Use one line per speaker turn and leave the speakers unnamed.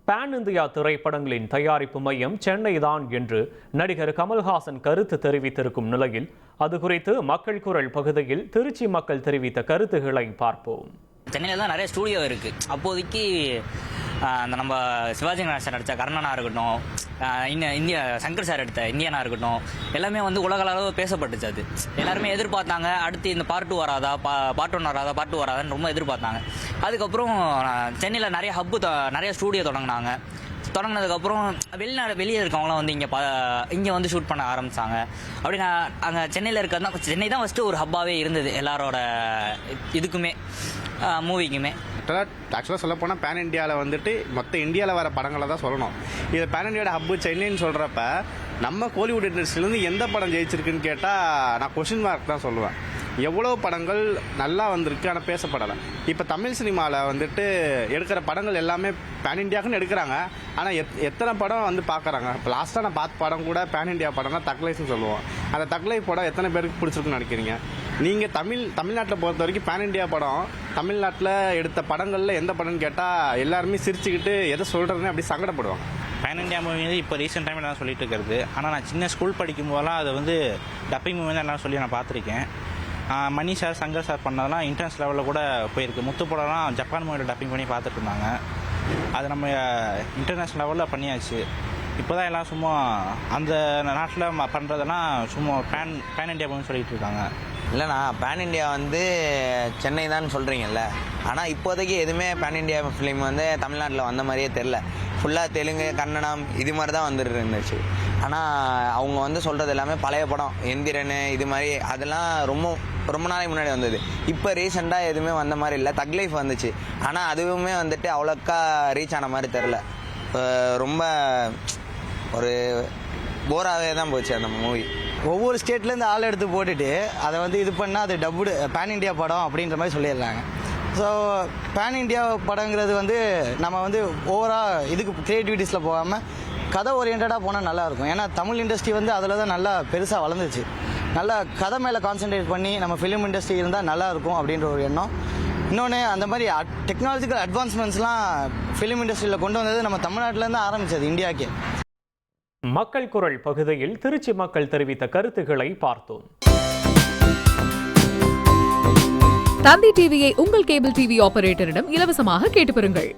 Pan India திரைப்படங்களின் தயாரிப்பு மையம் சென்னை தான் என்று நடிகர் கமல்ஹாசன் கருத்து தெரிவித்திருக்கும் நிலையில் அது குறித்து மக்கள் குரல் பகுதியில் திருச்சி மக்கள் தெரிவித்த கருத்துக்களை பார்ப்போம்.
சென்னையில் தான் நிறைய ஸ்டூடியோ இருக்குது. அப்போதைக்கு அந்த நம்ம சிவாஜி கணேசன் சார் எடுத்த கர்ணனாக இருக்கட்டும், இந்தியா சங்கர் சார் எடுத்த இந்தியனாக இருக்கட்டும், எல்லாமே வந்து உலக அளவு பேசப்பட்டுச்சு. அது எல்லாருமே எதிர்பார்த்தாங்க. அடுத்து இந்த பார்ட் 2 வராதா, பார்ட் 1 வராதா, பார்ட் 2 வராதான்னு ரொம்ப எதிர்பார்த்தாங்க. அதுக்கப்புறம் சென்னையில் நிறைய நிறைய ஸ்டூடியோ தொடங்கினதுக்கப்புறம் வெளியே இருக்கவங்களாம் வந்து இங்கே வந்து ஷூட் பண்ண ஆரம்பித்தாங்க. அப்படி அங்கே சென்னையில் இருக்கிறது தான் சென்னை தான் ஃபஸ்ட்டு ஒரு ஹப்பாகவே இருந்தது எல்லாரோட இதுக்குமே, மூவிக்குமே.
ஆக்சுவலாக சொல்ல போனால் பேன் இண்டியாவில் வந்துட்டு மொத்த இந்தியாவில் வர படங்களை தான் சொல்லணும். இது பேன் இண்டியாவோட ஹப்பு சென்னைன்னு சொல்கிறப்ப நம்ம கோலிவுட் இண்டஸ்ட்ரியிலேருந்து எந்த படம் ஜெயிச்சிருக்குன்னு கேட்டால் நான் கொஷின் மார்க் தான் சொல்லுவேன். எவ்வளோ படங்கள் நல்லா வந்திருக்கு, ஆனால் பேசப்படலை. இப்போ தமிழ் சினிமாவில் வந்துட்டு எடுக்கிற படங்கள் எல்லாமே பேன் இண்டியாவுக்குன்னு எடுக்கிறாங்க. ஆனால் எத்தனை படம் வந்து பார்க்குறாங்க. இப்போ லாஸ்ட்டாக நான் பார்த்த படம் கூட பேன் இண்டியா படம்னா தக்லைஸ்ன்னு சொல்லுவோம். அந்த தக்லை படம் எத்தனை பேருக்கு பிடிச்சிருக்குன்னு நினைக்கிறீங்க? நீங்கள் தமிழ்நாட்டில் பொறுத்த வரைக்கும் பேன் இண்டியா படம் தமிழ்நாட்டில் எடுத்த படங்களில் எந்த படம்னு கேட்டால் எல்லாருமே சிரிச்சுக்கிட்டு எதை சொல்கிறதுன்னு அப்படி சங்கடப்படுவாங்க.
பேன் இண்டியா மூவி வந்து இப்போ ரீசெண்ட் டைமில் நான் சொல்லிட்டு இருக்கிறது. ஆனால் நான் சின்ன ஸ்கூல் படிக்கும் போதெல்லாம் அதை வந்து டப்பிங் மூவி தான் எல்லாம் சொல்லி நான் பார்த்துருக்கேன். மணி சார், சங்கர் சார் பண்ணதெல்லாம் இன்டர்நேஷனல் லெவலில் கூட போயிருக்கு. முத்து படம்லாம் ஜப்பான் மூவியில் டப்பிங் பண்ணி பார்த்துட்டு இருந்தாங்க. அது நம்ம இன்டர்நேஷ்னல் லெவலில் பண்ணியாச்சு. இப்போ தான் எல்லாம் சும்மா அந்த நாட்டில் பண்ணுறதெல்லாம் சும்மா பேன் இண்டியா மூவின்னு சொல்லிட்டு இருக்காங்க.
இல்லைண்ணா, பேன் இண்டியா வந்து சென்னை தான் சொல்கிறீங்கல்ல, ஆனால் இப்போதைக்கு எதுவுமே பேன் இண்டியா ஃபிலிம் வந்து தமிழ்நாட்டில் வந்த மாதிரியே தெரில. ஃபுல்லாக தெலுங்கு, கன்னடம் இது மாதிரி தான் வந்துட்டு இருந்துச்சு. ஆனால் அவங்க வந்து சொல்கிறது எல்லாமே பழைய படம், எந்திரன் இது மாதிரி, அதெல்லாம் ரொம்ப நாளைக்கு முன்னாடி வந்தது. இப்போ ரீசெண்டாக எதுவுமே வந்த மாதிரி இல்லை. தக் லைஃப் வந்துச்சு, ஆனால் அதுவுமே வந்துட்டு அவ்வளோக்கா ரீச் ஆன மாதிரி தெரில. ரொம்ப ஒரு போராகவே தான் போச்சு அந்த மூவி.
ஒவ்வொரு ஸ்டேட்லேருந்து ஆள் எடுத்து போட்டுட்டு அதை வந்து இது பண்ணால் அது டப்புடு பேன் இண்டியா படம் அப்படின்ற மாதிரி சொல்லிடுறாங்க. ஸோ பேன் இண்டியா படங்கிறது வந்து நம்ம வந்து ஓவராக இதுக்கு க்ரியேட்டிவிட்டிஸில் போகாமல் கதை ஓரியன்டாக போனால் நல்லாயிருக்கும். ஏன்னா தமிழ் இண்டஸ்ட்ரி வந்து அதில் தான் நல்லா பெருசாக வளர்ந்துச்சு. நல்லா கதை மேலே கான்சென்ட்ரேட் பண்ணி நம்ம ஃபிலிம் இண்டஸ்ட்ரி இருந்தால் நல்லாயிருக்கும் அப்படின்ற ஒரு எண்ணம். இன்னொன்று, அந்த மாதிரி டெக்னாலஜிக்கல் அட்வான்ஸ்மெண்ட்ஸ்லாம் ஃபிலிம் இண்டஸ்ட்ரியில் கொண்டு வந்தது நம்ம தமிழ்நாட்டிலேருந்து ஆரம்பித்தது இந்தியாவுக்கே.
மக்கள் குரல் பகுதியில் திருச்சி மக்கள் தெரிவித்த கருத்துக்களை பார்த்தோம்.
தந்தி டிவியை உங்கள் கேபிள் டிவி ஆபரேட்டரிடம் இலவசமாக கேட்டு பெறுங்கள்.